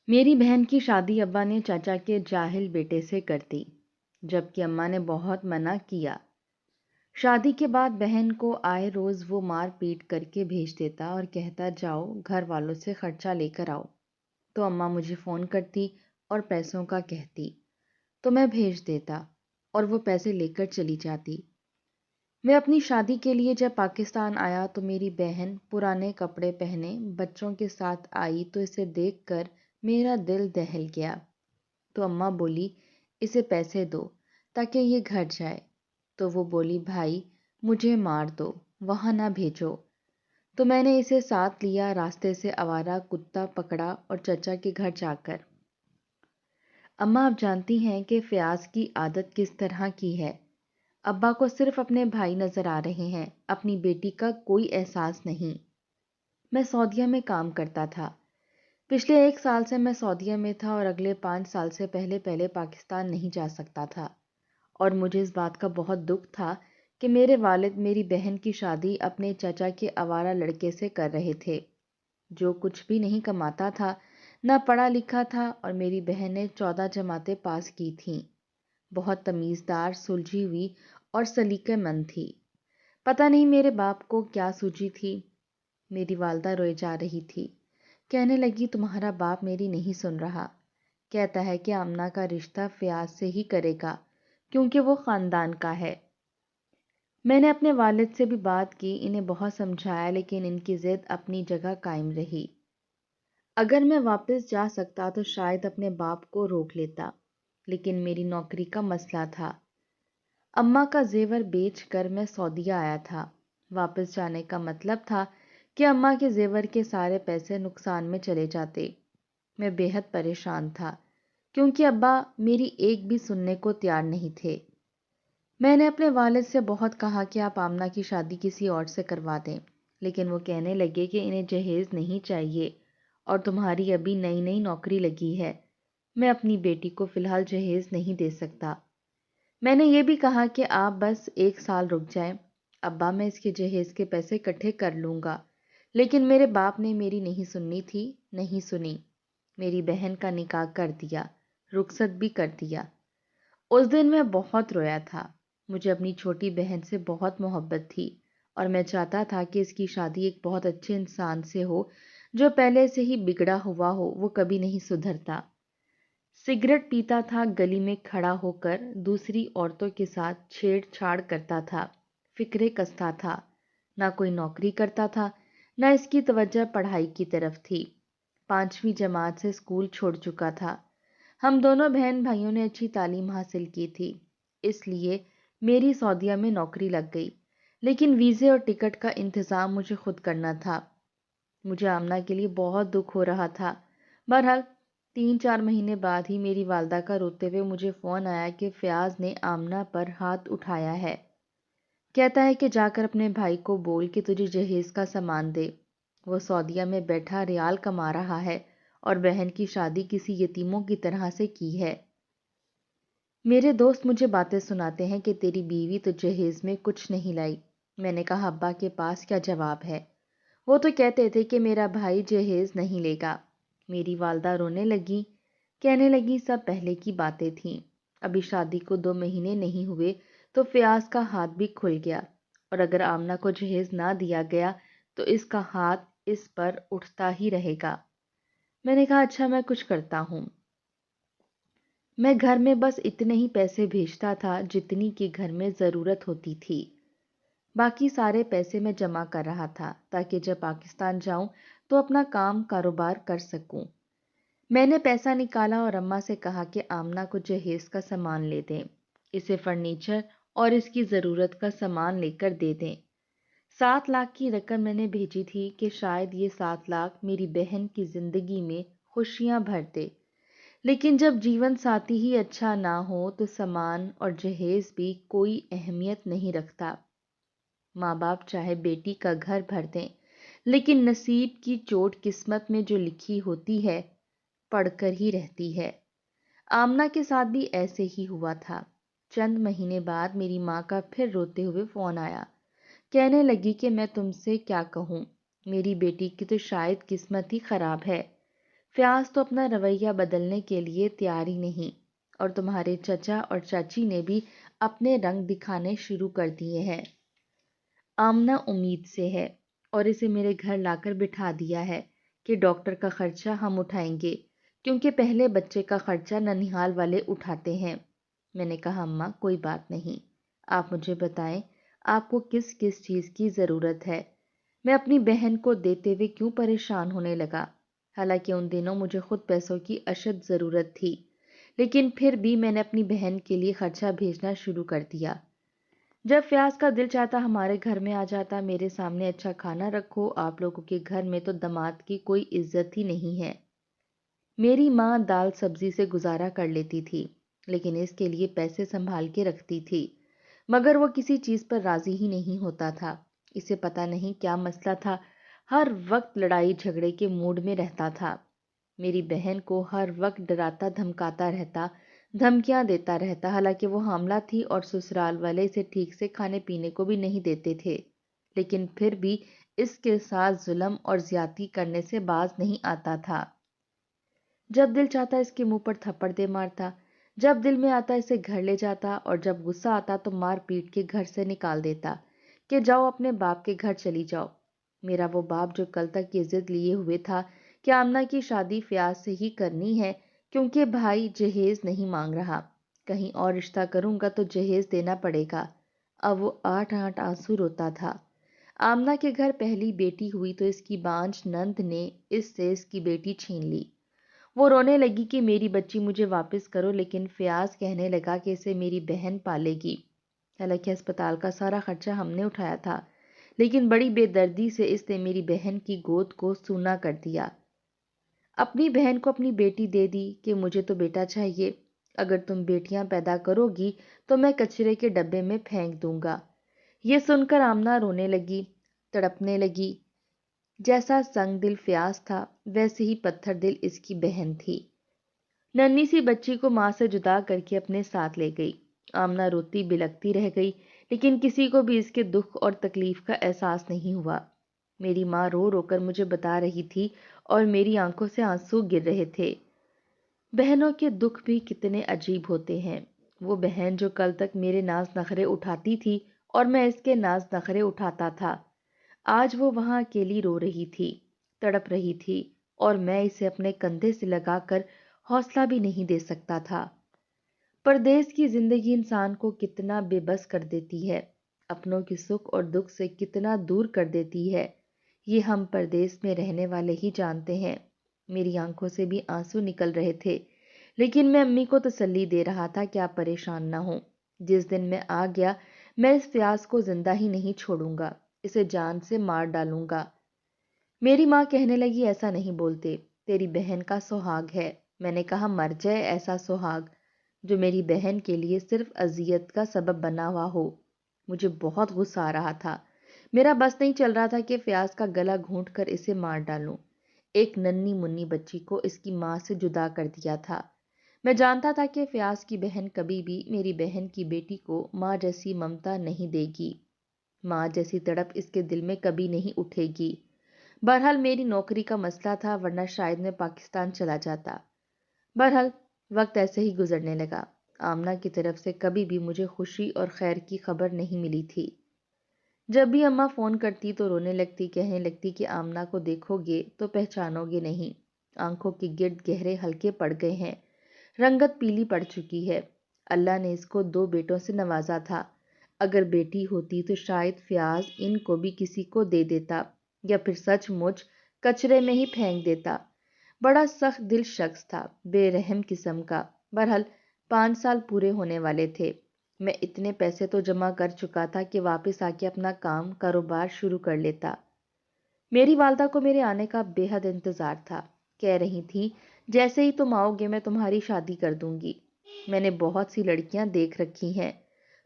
میری بہن کی شادی ابا نے چاچا کے جاہل بیٹے سے کر دی، جبکہ اماں نے بہت منع کیا۔ شادی کے بعد بہن کو آئے روز وہ مار پیٹ کر کے بھیج دیتا اور کہتا جاؤ گھر والوں سے خرچہ لے کر آؤ۔ تو اماں مجھے فون کرتی اور پیسوں کا کہتی تو میں بھیج دیتا اور وہ پیسے لے کر چلی جاتی۔ میں اپنی شادی کے لیے جب پاکستان آیا تو میری بہن پرانے کپڑے پہنے بچوں کے ساتھ آئی تو اسے دیکھ کر میرا دل دہل گیا۔ تو اماں بولی اسے پیسے دو تاکہ یہ گھر جائے۔ تو وہ بولی بھائی مجھے مار دو، وہاں نہ بھیجو۔ تو میں نے اسے ساتھ لیا، راستے سے آوارہ کتا پکڑا اور چچا کے گھر جا کر۔ اماں آپ جانتی ہیں کہ فیاض کی عادت کس طرح کی ہے۔ ابا کو صرف اپنے بھائی نظر آ رہے ہیں، اپنی بیٹی کا کوئی احساس نہیں۔ میں سعودیہ میں کام کرتا تھا۔ پچھلے 1 سال سے میں سعودیہ میں تھا اور اگلے 5 سال سے پہلے پاکستان نہیں جا سکتا تھا، اور مجھے اس بات کا بہت دکھ تھا کہ میرے والد میری بہن کی شادی اپنے چچا کے آوارہ لڑکے سے کر رہے تھے، جو کچھ بھی نہیں کماتا تھا، نہ پڑھا لکھا تھا، اور میری بہن نے 14 جماعتیں پاس کی تھیں۔ بہت تمیزدار، سلجھی ہوئی اور سلیقہ مند تھی۔ پتہ نہیں میرے باپ کو کیا سوجی تھی۔ میری والدہ روئے جا رہی تھی، کہنے لگی تمہارا باپ میری نہیں سن رہا، کہتا ہے کہ آمنہ کا رشتہ فیاض سے ہی کرے گا کیونکہ وہ خاندان کا ہے۔ میں نے اپنے والد سے بھی بات کی، انہیں بہت سمجھایا، لیکن ان کی ضد اپنی جگہ قائم رہی۔ اگر میں واپس جا سکتا تو شاید اپنے باپ کو روک لیتا، لیکن میری نوکری کا مسئلہ تھا۔ اماں کا زیور بیچ کر میں سعودیہ آیا تھا۔ واپس جانے کا مطلب تھا کہ اماں کے زیور کے سارے پیسے نقصان میں چلے جاتے۔ میں بے حد پریشان تھا کیونکہ ابا میری ایک بھی سننے کو تیار نہیں تھے۔ میں نے اپنے والد سے بہت کہا کہ آپ آمنہ کی شادی کسی اور سے کروا دیں، لیکن وہ کہنے لگے کہ انہیں جہیز نہیں چاہیے اور تمہاری ابھی نئی نئی نوکری لگی ہے، میں اپنی بیٹی کو فی الحال جہیز نہیں دے سکتا۔ میں نے یہ بھی کہا کہ آپ بس 1 سال رک جائیں، ابا میں اس کے جہیز کے پیسے اکٹھے کر لوں گا، لیکن میرے باپ نے میری نہیں سننی تھی، نہیں سنی۔ میری بہن کا نکاح کر دیا، رخصت بھی کر دیا۔ اس دن میں بہت رویا تھا۔ مجھے اپنی چھوٹی بہن سے بہت محبت تھی اور میں چاہتا تھا کہ اس کی شادی ایک بہت اچھے انسان سے ہو جو پہلے سے ہی بگڑا ہوا ہو، وہ کبھی نہیں سدھرتا۔ سگریٹ پیتا تھا، گلی میں کھڑا ہو کر دوسری عورتوں کے ساتھ چھیڑ چھاڑ کرتا تھا، فکرے کستا تھا، نہ کوئی نوکری کرتا تھا، نہ اس کی توجہ پڑھائی کی طرف تھی۔ 5ویں جماعت سے اسکول چھوڑ چکا تھا۔ ہم دونوں بہن بھائیوں نے اچھی تعلیم حاصل کی تھی، اس لیے میری سعودیہ میں نوکری لگ گئی، لیکن ویزے اور ٹکٹ کا انتظام مجھے خود کرنا تھا۔ مجھے آمنہ کے لیے بہت دکھ ہو رہا تھا۔ بہرحال 3-4 مہینے بعد ہی میری والدہ کا روتے ہوئے مجھے فون آیا کہ فیاض نے آمنہ پر ہاتھ اٹھایا ہے۔ کہتا ہے کہ جا کر اپنے بھائی کو بول کہ تجھے جہیز کا سامان دے، وہ سعودیہ میں بیٹھا ریال کما رہا ہے اور بہن کی شادی کسی یتیموں کی طرح سے کی ہے۔ میرے دوست مجھے باتیں سناتے ہیں کہ تیری بیوی تو جہیز میں کچھ نہیں لائی۔ میں نے کہا ابا کے پاس کیا جواب ہے؟ وہ تو کہتے تھے کہ میرا بھائی جہیز نہیں لے گا۔ میری والدہ رونے لگی، کہنے لگی سب پہلے کی باتیں تھیں، ابھی شادی کو 2 مہینے نہیں ہوئے تو فیاض کا ہاتھ بھی کھل گیا، اور اگر آمنہ کو جہیز نہ دیا گیا تو اس کا ہاتھ اس پر اٹھتا ہی رہے گا۔ میں نے کہا اچھا میں کچھ کرتا ہوں۔ میں گھر میں بس اتنے ہی پیسے بھیجتا تھا جتنی کی گھر میں ضرورت ہوتی تھی، باقی سارے پیسے میں جمع کر رہا تھا تاکہ جب پاکستان جاؤں تو اپنا کام کاروبار کر سکوں۔ میں نے پیسہ نکالا اور اماں سے کہا کہ آمنہ کو جہیز کا سامان لے دیں، اسے فرنیچر اور اس کی ضرورت کا سامان لے کر دے دیں۔ 7 لاکھ کی رقم میں نے بھیجی تھی کہ شاید یہ 7 لاکھ میری بہن کی زندگی میں خوشیاں بھر دے، لیکن جب جیون ساتھی ہی اچھا نہ ہو تو سامان اور جہیز بھی کوئی اہمیت نہیں رکھتا۔ ماں باپ چاہے بیٹی کا گھر بھر دیں، لیکن نصیب کی چوٹ قسمت میں جو لکھی ہوتی ہے پڑھ کر ہی رہتی ہے۔ آمنہ کے ساتھ بھی ایسے ہی ہوا تھا۔ چند مہینے بعد میری ماں کا پھر روتے ہوئے فون آیا، کہنے لگی کہ میں تم سے کیا کہوں، میری بیٹی کی تو شاید قسمت ہی خراب ہے، فیاض تو اپنا رویہ بدلنے کے لیے تیار ہی نہیں، اور تمہارے چچا اور چاچی نے بھی اپنے رنگ دکھانے شروع کر دیے ہیں۔ آمنہ امید سے ہے اور اسے میرے گھر لا کر بٹھا دیا ہے کہ ڈاکٹر کا خرچہ ہم اٹھائیں گے، کیونکہ پہلے بچے کا خرچہ ننہال والے اٹھاتے ہیں۔ میں نے کہا اماں کوئی بات نہیں، آپ مجھے بتائیں آپ کو کس کس چیز کی ضرورت ہے۔ میں اپنی بہن کو دیتے ہوئے کیوں پریشان ہونے لگا؟ حالانکہ ان دنوں مجھے خود پیسوں کی اشد ضرورت تھی، لیکن پھر بھی میں نے اپنی بہن کے لیے خرچہ بھیجنا شروع کر دیا۔ جب فیاض کا دل چاہتا ہمارے گھر میں آ جاتا، میرے سامنے اچھا کھانا رکھو، آپ لوگوں کے گھر میں تو داماد کی کوئی عزت ہی نہیں ہے۔ میری ماں دال سبزی سے گزارا کر لیتی تھی، لیکن اس کے لیے پیسے سنبھال کے رکھتی تھی، مگر وہ کسی چیز پر راضی ہی نہیں ہوتا تھا۔ اسے پتا نہیں کیا مسئلہ تھا، ہر وقت لڑائی جھگڑے کے موڈ میں رہتا تھا۔ میری بہن کو ہر وقت ڈراتا دھمکاتا رہتا، دھمکیاں دیتا رہتا، حالانکہ وہ حاملہ تھی اور سسرال والے اسے ٹھیک سے کھانے پینے کو بھی نہیں دیتے تھے، لیکن پھر بھی اس کے ساتھ ظلم اور زیادتی کرنے سے باز نہیں آتا تھا۔ جب دل چاہتا اس کے منہ پر تھپڑ دے مارتا، جب دل میں آتا اسے گھر لے جاتا، اور جب غصہ آتا تو مار پیٹ کے گھر سے نکال دیتا کہ جاؤ اپنے باپ کے گھر چلی جاؤ۔ میرا وہ باپ جو کل تک یہ ضد لیے ہوئے تھا کہ آمنہ کی شادی فیاض سے ہی کرنی ہے کیونکہ بھائی جہیز نہیں مانگ رہا، کہیں اور رشتہ کروں گا تو جہیز دینا پڑے گا، اب وہ آٹھ آٹھ آنسو روتا تھا۔ آمنہ کے گھر پہلی بیٹی ہوئی تو اس کی بانجھ نند نے اس سے اس کی بیٹی چھین لی۔ وہ رونے لگی کہ میری بچی مجھے واپس کرو، لیکن فیاض کہنے لگا کہ اسے میری بہن پالے گی۔ حالانکہ اسپتال کا سارا خرچہ ہم نے اٹھایا تھا، لیکن بڑی بے دردی سے اس نے میری بہن کی گود کو سونا کر دیا۔ اپنی بہن کو اپنی بیٹی دے دی کہ مجھے تو بیٹا چاہیے، اگر تم بیٹیاں پیدا کرو گی تو میں کچرے کے ڈبے میں پھینک دوں گا۔ یہ سن کر آمنہ رونے لگی، تڑپنے لگی۔ جیسا سنگ دل فیاض تھا ویسے ہی پتھر دل اس کی بہن تھی۔ ننھی سی بچی کو ماں سے جدا کر کے اپنے ساتھ لے گئی۔ آمنہ روتی بلکتی رہ گئی، لیکن کسی کو بھی اس کے دکھ اور تکلیف کا احساس نہیں ہوا۔ میری ماں رو رو کر مجھے بتا رہی تھی اور میری آنکھوں سے آنسو گر رہے تھے۔ بہنوں کے دکھ بھی کتنے عجیب ہوتے ہیں۔ وہ بہن جو کل تک میرے ناز نخرے اٹھاتی تھی اور میں اس کے ناز نخرے اٹھاتا تھا، آج وہ وہاں اکیلی رو رہی تھی، تڑپ رہی تھی، اور میں اسے اپنے کندھے سے لگا کر حوصلہ بھی نہیں دے سکتا تھا۔ پردیس کی زندگی انسان کو کتنا بے بس کر دیتی ہے، اپنوں کی سکھ اور دکھ سے کتنا دور کر دیتی ہے، یہ ہم پردیس میں رہنے والے ہی جانتے ہیں۔ میری آنکھوں سے بھی آنسو نکل رہے تھے، لیکن میں امی کو تسلی دے رہا تھا کہ آپ پریشان نہ ہوں، جس دن میں آ گیا میں اس فیاض کو زندہ ہی نہیں چھوڑوں گا، اسے جان سے مار ڈالوں گا۔ میری ماں کہنے لگی ایسا نہیں بولتے، تیری بہن کا سہاگ ہے۔ میں نے کہا مر جائے ایسا سہاگ جو میری بہن کے لیے صرف اذیت کا سبب بنا ہوا ہو۔ مجھے بہت غصہ آ رہا تھا، میرا بس نہیں چل رہا تھا کہ فیاض کا گلا گھونٹ کر اسے مار ڈالوں۔ ایک ننھی منی بچی کو اس کی ماں سے جدا کر دیا تھا۔ میں جانتا تھا کہ فیاض کی بہن کبھی بھی میری بہن کی بیٹی کو ماں جیسی ممتا نہیں دے گی، ماں جیسی تڑپ اس کے دل میں کبھی نہیں اٹھے گی۔ بہرحال میری نوکری کا مسئلہ تھا، ورنہ شاید میں پاکستان چلا جاتا۔ بہرحال وقت ایسے ہی گزرنے لگا۔ آمنہ کی طرف سے کبھی بھی مجھے خوشی اور خیر کی خبر نہیں ملی تھی۔ جب بھی اماں فون کرتی تو رونے لگتی، کہنے لگتی کہ آمنہ کو دیکھو گے تو پہچانو گے نہیں، آنکھوں کے گرد گہرے ہلکے پڑ گئے ہیں، رنگت پیلی پڑ چکی ہے۔ اللہ نے اس کو 2 بیٹوں سے نوازا تھا، اگر بیٹی ہوتی تو شاید فیاض ان کو بھی کسی کو دے دیتا، یا پھر سچ مچ کچرے میں ہی پھینک دیتا۔ بڑا سخت دل شخص تھا، بے رحم قسم کا۔ بہرحال 5 سال پورے ہونے والے تھے، میں اتنے پیسے تو جمع کر چکا تھا کہ واپس آ کے اپنا کاروبار شروع کر لیتا۔ میری والدہ کو میرے آنے کا بے حد انتظار تھا، کہہ رہی تھی جیسے ہی تم آؤ گے میں تمہاری شادی کر دوں گی۔ میں نے بہت سی لڑکیاں دیکھ رکھی ہیں،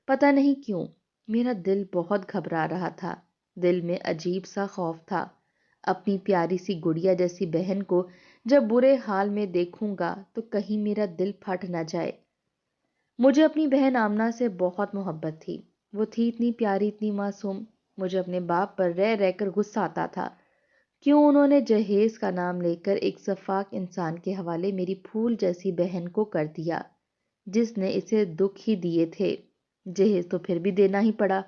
پتہ نہیں کیوں میرا دل بہت گھبرا رہا تھا، دل میں عجیب سا خوف تھا، اپنی پیاری سی گڑیا جیسی بہن کو جب برے حال میں دیکھوں گا تو کہیں میرا دل پھٹ نہ جائے۔ مجھے اپنی بہن آمنہ سے بہت محبت تھی، وہ تھی اتنی پیاری، اتنی معصوم۔ مجھے اپنے باپ پر رہ رہ کر غصہ آتا تھا، کیوں انہوں نے جہیز کا نام لے کر ایک شفاق انسان کے حوالے میری پھول جیسی بہن کو کر دیا، جس نے اسے دکھ ہی دیے تھے؟ جہیز تو پھر بھی دینا ہی پڑا۔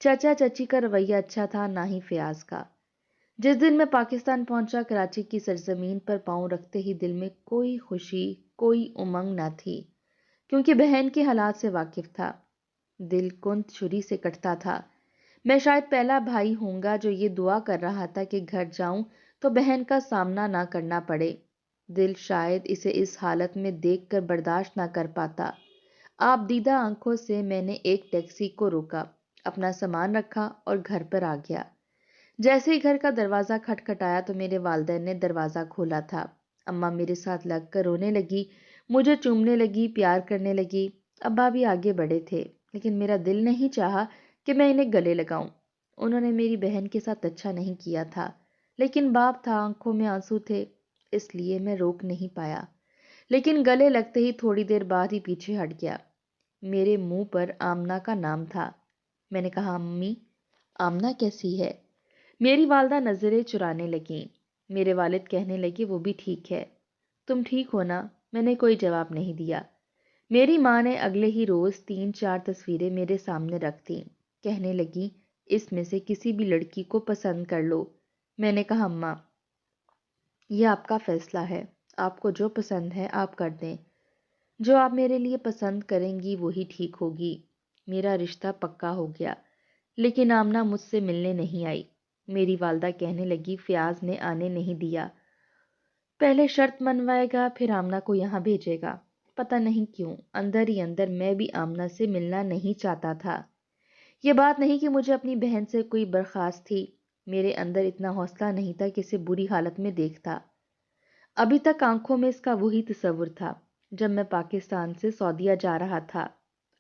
چچا چچی کا رویہ اچھا تھا، نہ ہی فیاض کا۔ جس دن میں پاکستان پہنچا، کراچی کی سرزمین پر پاؤں رکھتے ہی دل میں کوئی خوشی، کوئی امنگ نہ تھی، کیونکہ بہن کے حالات سے واقف تھا۔ دل کند چھری سے کٹتا تھا۔ میں شاید پہلا بھائی ہوں گا جو یہ دعا کر رہا تھا کہ گھر جاؤں تو بہن کا سامنا نہ کرنا پڑے۔ دل شاید اسے اس حالت میں دیکھ کر برداشت نہ کر پاتا۔ آپ دیدہ آنکھوں سے میں نے ایک ٹیکسی کو روکا، اپنا سامان رکھا اور گھر پر آ گیا۔ جیسے ہی گھر کا دروازہ کھٹکھٹایا تو میرے والدین نے دروازہ کھولا تھا۔ اماں میرے ساتھ لگ کر رونے لگی، مجھے چومنے لگی، پیار کرنے لگی۔ ابا بھی آگے بڑھے تھے، لیکن میرا دل نہیں چاہا کہ میں انہیں گلے لگاؤں۔ انہوں نے میری بہن کے ساتھ اچھا نہیں کیا تھا، لیکن باپ تھا، آنکھوں میں آنسو تھے، اس لیے میں روک نہیں پایا۔ لیکن گلے لگتے ہی تھوڑی دیر بعد ہی پیچھے ہٹ گیا۔ میرے منہ پر آمنہ کا نام تھا۔ میں نے کہا، امی، آمنہ کیسی ہے؟ میری والدہ نظریں چرانے لگیں۔ میرے والد کہنے لگے، وہ بھی ٹھیک ہے، تم ٹھیک ہو نا؟ میں نے کوئی جواب نہیں دیا۔ میری ماں نے اگلے ہی روز 3-4 تصویریں میرے سامنے رکھ دیں۔ کہنے لگی، اس میں سے کسی بھی لڑکی کو پسند کر لو۔ میں نے کہا، اماں، یہ آپ کا فیصلہ ہے، آپ کو جو پسند ہے آپ کر دیں، جو آپ میرے لیے پسند کریں گی وہی ٹھیک ہوگی۔ میرا رشتہ پکا ہو گیا، لیکن آمنہ مجھ سے ملنے نہیں آئی۔ میری والدہ کہنے لگی، فیاض نے آنے نہیں دیا، پہلے شرط منوائے گا پھر آمنہ کو یہاں بھیجے گا۔ پتہ نہیں کیوں اندر ہی اندر میں بھی آمنہ سے ملنا نہیں چاہتا تھا۔ یہ بات نہیں کہ مجھے اپنی بہن سے کوئی برخاست تھی، میرے اندر اتنا حوصلہ نہیں تھا کہ اسے بری حالت میں دیکھتا۔ ابھی تک آنکھوں میں اس کا وہی تصور تھا جب میں پاکستان سے سعودیہ جا رہا تھا،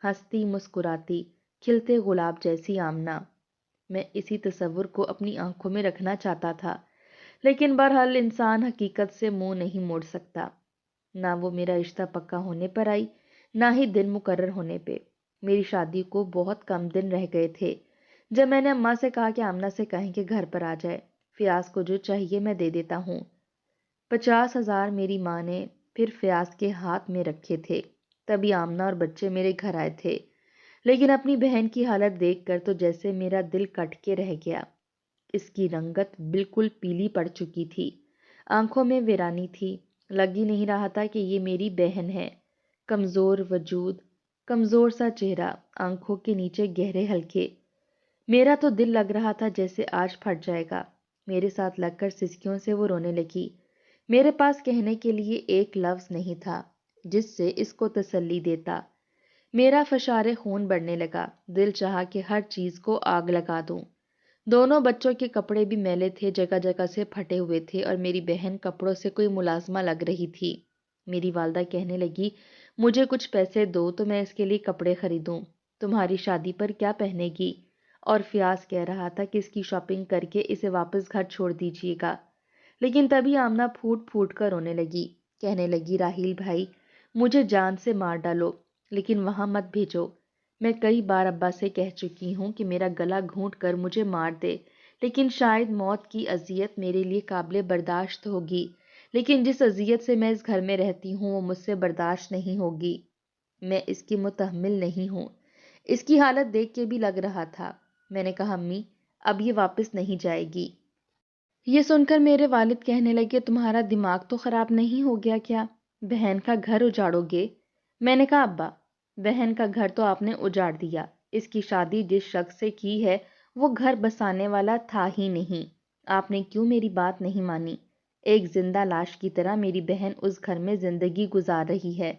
ہنستی مسکراتی، کھلتے گلاب جیسی آمنہ۔ میں اسی تصور کو اپنی آنکھوں میں رکھنا چاہتا تھا، لیکن بہرحال انسان حقیقت سے منہ نہیں موڑ سکتا۔ نہ وہ میرا رشتہ پکا ہونے پر آئی، نہ ہی دن مقرر ہونے پہ۔ میری شادی کو بہت کم دن رہ گئے تھے جب میں نے اماں سے کہا کہ آمنہ سے کہیں کہ گھر پر آ جائے، فیاض کو جو چاہیے میں دے دیتا ہوں۔ 50,000 میری ماں نے پھر فیاض کے ہاتھ میں رکھے تھے، تبھی آمنہ اور بچے میرے گھر آئے تھے۔ لیکن اپنی بہن کی حالت دیکھ کر تو جیسے میرا دل کٹ کے رہ گیا۔ اس کی رنگت بالکل پیلی پڑ چکی تھی، آنکھوں میں ویرانی تھی، لگ ہی نہیں رہا تھا کہ یہ میری بہن ہے۔ کمزور وجود، کمزور سا چہرہ، آنکھوں کے نیچے گہرے حلقے۔ میرا تو دل لگ رہا تھا جیسے آج پھٹ جائے گا۔ میرے ساتھ لگ کر سسکیوں سے وہ رونے لگی۔ میرے پاس کہنے کے لیے ایک لفظ نہیں تھا جس سے اس کو تسلی دیتا۔ میرا فشار خون بڑھنے لگا، دل چاہا کہ ہر چیز کو آگ لگا دوں۔ دونوں بچوں کے کپڑے بھی میلے تھے، جگہ جگہ سے پھٹے ہوئے تھے، اور میری بہن کپڑوں سے کوئی ملازمہ لگ رہی تھی۔ میری والدہ کہنے لگی، مجھے کچھ پیسے دو تو میں اس کے لیے کپڑے خریدوں، تمہاری شادی پر کیا پہنے گی؟ اور فیاض کہہ رہا تھا کہ اس کی شاپنگ کر کے اسے واپس گھر چھوڑ دیجیے گا۔ لیکن تبھی آمنہ پھوٹ پھوٹ کر رونے لگی، کہنے لگی، راحیل بھائی، مجھے جان سے مار ڈالو لیکن وہاں مت بھیجو۔ میں کئی بار ابا سے کہہ چکی ہوں کہ میرا گلا گھونٹ کر مجھے مار دے، لیکن شاید موت کی اذیت میرے لیے قابل برداشت ہوگی، لیکن جس اذیت سے میں اس گھر میں رہتی ہوں وہ مجھ سے برداشت نہیں ہوگی۔ میں اس کی متحمل نہیں ہوں۔ اس کی حالت دیکھ کے بھی لگ رہا تھا۔ میں نے کہا، امی، اب یہ واپس نہیں جائے گی۔ یہ سن کر میرے والد کہنے لگے، تمہارا دماغ تو خراب نہیں ہو گیا کیا؟ بہن کا گھر اجاڑو گے؟ میں نے کہا، ابا، بہن کا گھر تو آپ نے اجاڑ دیا، اس کی شادی جس شخص سے کی ہے وہ گھر بسانے والا تھا ہی نہیں۔ آپ نے کیوں میری بات نہیں مانی؟ ایک زندہ لاش کی طرح میری بہن اس گھر میں زندگی گزار رہی ہے۔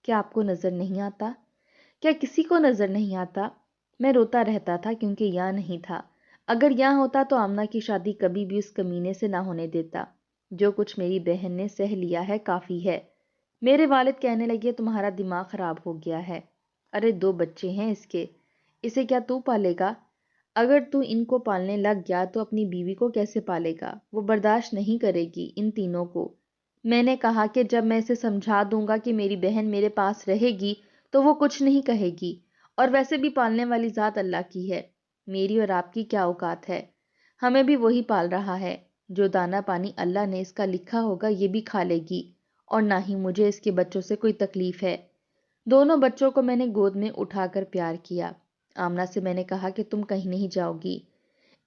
کیا آپ کو نظر نہیں آتا؟ کیا کسی کو نظر نہیں آتا؟ میں روتا رہتا تھا کیونکہ یہاں نہیں تھا۔ اگر یہاں ہوتا تو آمنہ کی شادی کبھی بھی اس کمینے سے نہ ہونے دیتا۔ جو کچھ میری بہن نے سہ لیا ہے کافی ہے۔ میرے والد کہنے لگے، تمہارا دماغ خراب ہو گیا ہے، ارے 2 بچے ہیں اس کے، اسے کیا تو پالے گا؟ اگر تو ان کو پالنے لگ گیا تو اپنی بیوی کو کیسے پالے گا؟ وہ برداشت نہیں کرے گی ان تینوں کو۔ میں نے کہا کہ جب میں اسے سمجھا دوں گا کہ میری بہن میرے پاس رہے گی تو وہ کچھ نہیں کہے گی، اور ویسے بھی پالنے والی ذات اللہ کی ہے، میری اور آپ کی کیا اوقات ہے؟ ہمیں بھی وہی پال رہا ہے۔ جو دانا پانی اللہ نے اس کا لکھا ہوگا یہ بھی کھا لے گی، اور نہ ہی مجھے اس کے بچوں سے کوئی تکلیف ہے۔ دونوں بچوں کو میں نے گود میں اٹھا کر پیار کیا۔ آمنہ سے میں نے کہا کہ تم کہیں نہیں جاؤ گی۔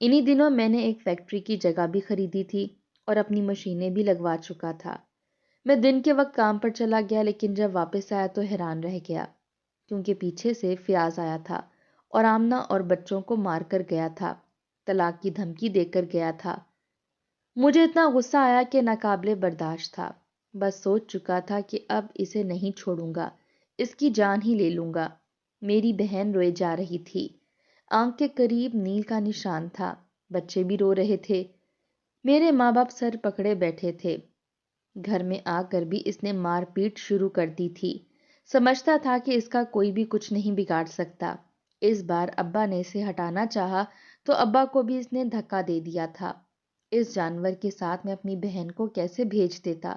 انہی دنوں میں نے ایک فیکٹری کی جگہ بھی خریدی تھی اور اپنی مشینیں بھی لگوا چکا تھا۔ میں دن کے وقت کام پر چلا گیا، لیکن جب واپس آیا تو حیران رہ گیا، کیونکہ پیچھے سے فیاض آیا تھا اور آمنہ اور بچوں کو مار کر گیا تھا، طلاق کی دھمکی دے کر گیا تھا۔ مجھے اتنا غصہ آیا کہ ناقابل برداشت تھا۔ بس سوچ چکا تھا کہ اب اسے نہیں چھوڑوں گا، اس کی جان ہی لے لوں گا۔ میری بہن روئے جا رہی تھی، آنکھ کے قریب نیل کا نشان تھا، بچے بھی رو رہے تھے۔ میرے ماں باپ سر پکڑے بیٹھے تھے۔ گھر میں آ کر بھی اس نے مار پیٹ شروع کر دی تھی۔ سمجھتا تھا کہ اس کا کوئی بھی کچھ نہیں بگاڑ سکتا۔ اس بار ابا نے اسے ہٹانا چاہا تو ابا کو بھی اس نے دھکا دے دیا تھا۔ اس جانور کے ساتھ میں اپنی بہن کو کیسے بھیج دیتا،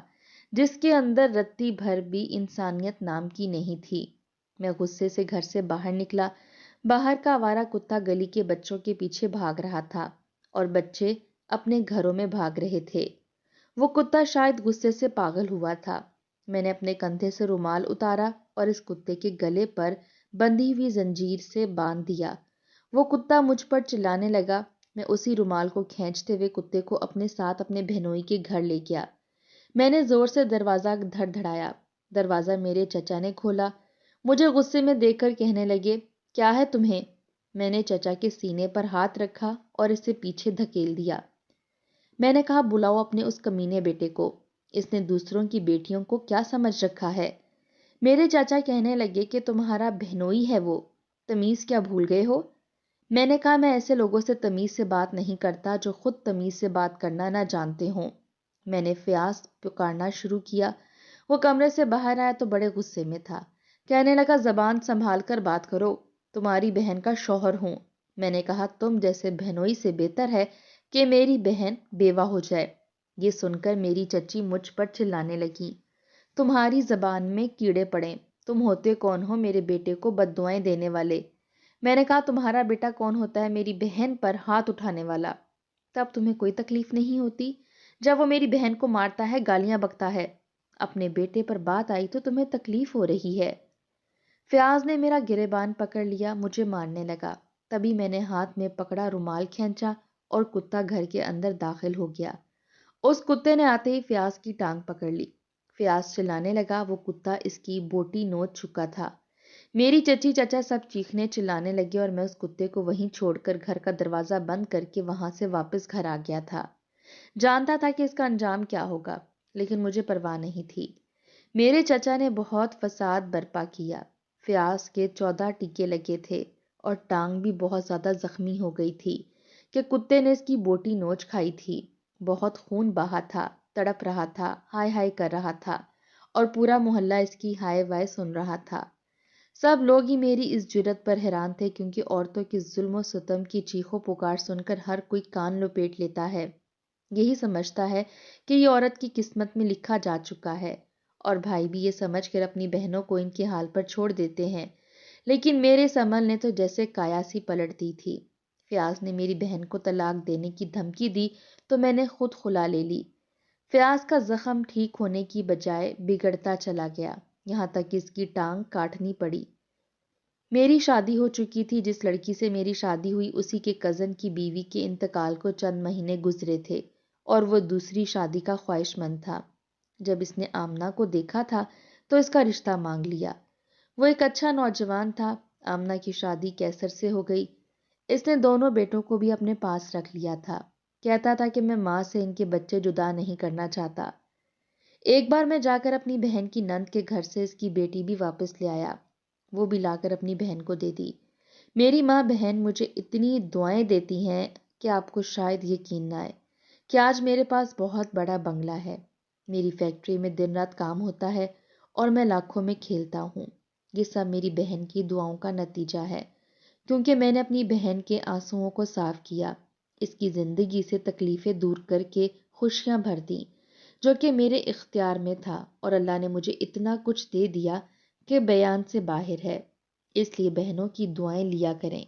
جس کے اندر رتی بھر بھی انسانیت نام کی نہیں تھی۔ میں غصے سے گھر سے باہر نکلا۔ باہر کا آوارہ کتا گلی کے بچوں کے پیچھے بھاگ رہا تھا اور بچے اپنے گھروں میں بھاگ رہے تھے۔ وہ کتا شاید غصے سے پاگل ہوا تھا۔ میں نے اپنے کندھے سے رومال اتارا اور اس کتے کے گلے پر بندھی ہوئی زنجیر سے باندھ دیا۔ وہ کتا مجھ پر چلانے لگا۔ میں اسی رومال کو کھینچتے ہوئے کتے کو اپنے ساتھ اپنے بہنوئی کے گھر لے گیا۔ میں نے زور سے دروازہ دھڑ دھڑایا۔ دروازہ میرے چچا نے کھولا۔ مجھے غصے میں دیکھ کر کہنے لگے، کیا ہے تمہیں؟ میں نے چچا کے سینے پر ہاتھ رکھا اور اسے پیچھے دھکیل دیا۔ میں نے کہا، بلاؤ اپنے اس کمینے بیٹے کو، اس نے دوسروں کی بیٹیوں کو کیا سمجھ رکھا ہے؟ میرے چاچا کہنے لگے کہ تمہارا بہنوئی ہے وہ، تمیز کیا بھول گئے ہو؟ میں نے کہا، میں ایسے لوگوں سے تمیز سے بات نہیں کرتا جو خود تمیز سے بات کرنا نہ جانتے ہوں۔ میں نے فیاض پکارنا شروع کیا۔ وہ کمرے سے باہر آیا تو بڑے غصے میں تھا۔ کہنے لگا، زبان سنبھال کر بات کرو، تمہاری بہن کا شوہر ہوں۔ میں نے کہا، تم جیسے بہنوئی سے بہتر ہے کہ میری بہن بیوہ ہو جائے۔ یہ سن کر میری چچی مجھ پر چلانے لگی، تمہاری زبان میں کیڑے پڑیں، تم ہوتے کون ہو میرے بیٹے کو بد دعائیں دینے والے؟ میں نے کہا، تمہارا بیٹا کون ہوتا ہے میری بہن پر ہاتھ اٹھانے والا؟ تب تمہیں کوئی تکلیف نہیں ہوتی جب وہ میری بہن کو مارتا ہے، گالیاں بکتا ہے؟ اپنے بیٹے پر بات آئی تو تمہیں تکلیف ہو رہی ہے۔ فیاض نے میرا گریبان پکڑ لیا، مجھے مارنے لگا۔ تبھی میں نے ہاتھ میں پکڑا رومال کھینچا اور کتا گھر کے اندر داخل ہو گیا۔ اس کتے نے آتے ہی فیاض کی ٹانگ پکڑ لی۔ فیاض چلانے لگا، وہ کتا اس کی بوٹی نوچ چکا تھا۔ میری چچی چچا سب چیخنے چلانے لگے اور میں اس کتے کو وہیں چھوڑ کر گھر کا دروازہ بند کر کے وہاں سے واپس گھر آ گیا تھا۔ جانتا تھا کہ اس کا انجام کیا ہوگا، لیکن مجھے پرواہ نہیں تھی۔ میرے چچا نے بہت فساد برپا کیا۔ فیاض کے 14 ٹیکے لگے تھے اور ٹانگ بھی بہت زیادہ زخمی ہو گئی تھی کہ کتے نے اس کی بوٹی نوچ کھائی تھی۔ بہت خون بہا تھا، تڑپ رہا تھا، ہائے ہائے کر رہا تھا اور پورا محلہ اس کی ہائے وائے سن رہا تھا۔ سب لوگ ہی میری اس جرت پر حیران تھے، کیونکہ عورتوں کی ظلم و ستم کی چیخو پکار سن کر ہر کوئی کان لپیٹ لیتا ہے۔ یہی سمجھتا ہے کہ یہ عورت کی قسمت میں لکھا جا چکا ہے، اور بھائی بھی یہ سمجھ کر اپنی بہنوں کو ان کے حال پر چھوڑ دیتے ہیں۔ لیکن میرے اس عمل نے تو جیسے کایا سی پلٹ دی تھی۔ فیاض نے میری بہن کو طلاق دینے کی دھمکی دی تو میں نے خود خلا لے لی۔ فیاض کا زخم ٹھیک ہونے کی بجائے بگڑتا چلا گیا، یہاں تک کہ اس کی ٹانگ کاٹنی پڑی۔ میری شادی ہو چکی تھی، جس لڑکی سے میری شادی ہوئی اسی کے کزن کی بیوی کے انتقال کو چند مہینے گزرے تھے اور وہ دوسری شادی کا خواہش مند تھا۔ جب اس نے آمنہ کو دیکھا تھا تو اس کا رشتہ مانگ لیا۔ وہ ایک اچھا نوجوان تھا۔ آمنہ کی شادی کیسر سے ہو گئی۔ اس نے دونوں بیٹوں کو بھی اپنے پاس رکھ لیا تھا۔ کہتا تھا کہ میں ماں سے ان کے بچے جدا نہیں کرنا چاہتا۔ ایک بار میں جا کر اپنی بہن کی نند کے گھر سے اس کی بیٹی بھی واپس لے آیا، وہ بھی لا کر اپنی بہن کو دے دی۔ میری ماں بہن مجھے اتنی دعائیں دیتی ہیں کہ آپ کو شاید یقین نہ آئے کہ آج میرے پاس بہت بڑا بنگلہ ہے، میری فیکٹری میں دن رات کام ہوتا ہے اور میں لاکھوں میں کھیلتا ہوں۔ یہ سب میری بہن کی دعاؤں کا نتیجہ ہے، کیونکہ میں نے اپنی بہن کے آنسوؤں کو صاف کیا، اس کی زندگی سے تکلیفیں دور کر کے خوشیاں بھر دیں، جو کہ میرے اختیار میں تھا، اور اللہ نے مجھے اتنا کچھ دے دیا کہ بیان سے باہر ہے۔ اس لیے بہنوں کی دعائیں لیا کریں۔